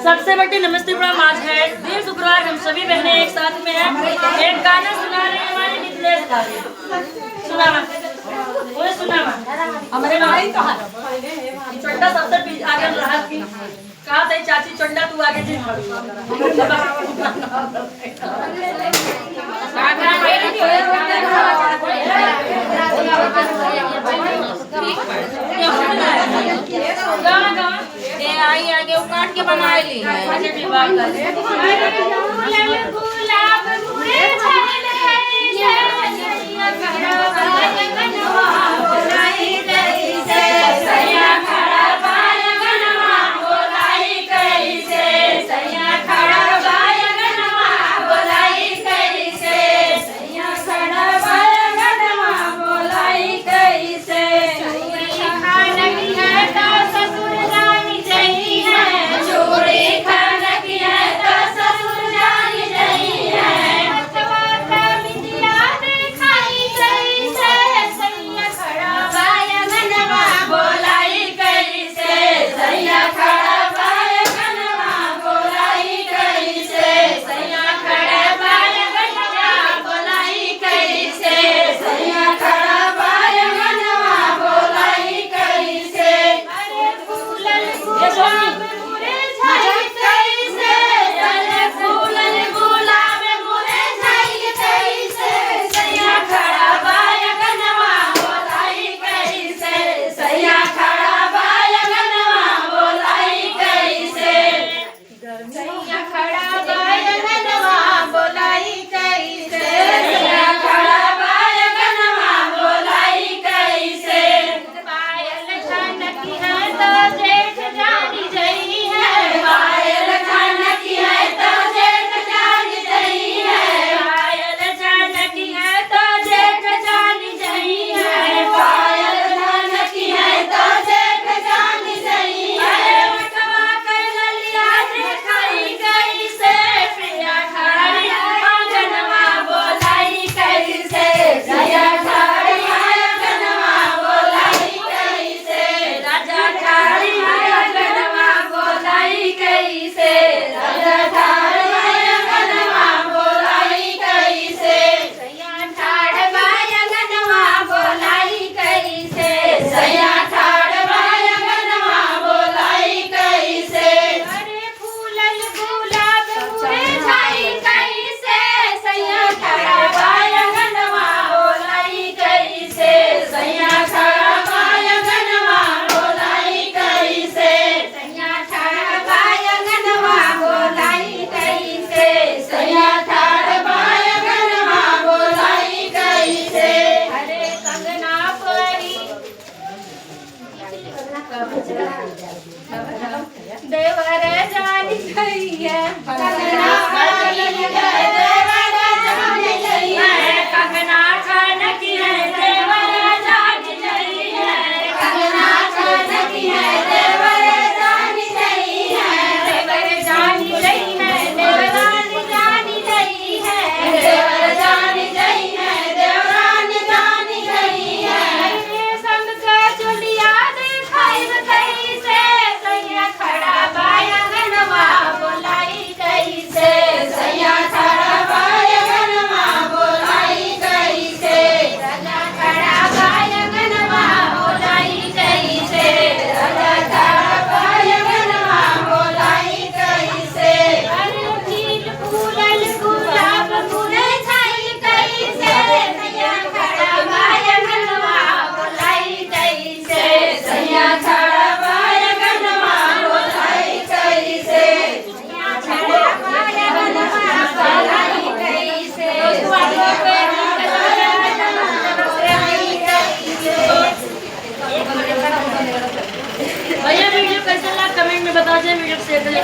सबसे बड़ी नमस्ते प्रणाम आज है दिन शुक्रवार, हम सभी बहनें एक साथ में हैं। एक गाना सुना रहे हैं हमारे मिथिलेश का। सुनावा वो सुनावा हमारे भाई कहा चंडा सबसे आगे रहा थी। कहा था चाची चंडा तू आगे जी आई आगे वो काट के बना ली देवर जानी चाहिए कंगना खान की है देवर जानी चाहिए कंगना खान की है देवर जानी चाहिए देवर जानी चाहिए देवरानी जानी चाहिए देवर जानी चाहिए देवरानी जानी चाहिए संग का चुलिया दिखाई कैसे सैया खड़ा बाया गनवा बोलाई कैसे सैया खड़ा बाया गनवा बोलाई कैसे राजा खड़ा बाया गनवा बोलाई कैसे राजा खड़ा बाया गनवा बोलाई कैसे अरे फूल फूलल गुलाब फूले छाई कैसे सैया खड़ा बाया गनवा बोलाई कैसे सैया खड़ा बाया गनवा बोलाई कैसे सैया खड़ा बाया गनवा बोलाई कैसे भैया वीडियो कैसा लगा कमेंट में बता दीजिए। वीडियो शेयर करें।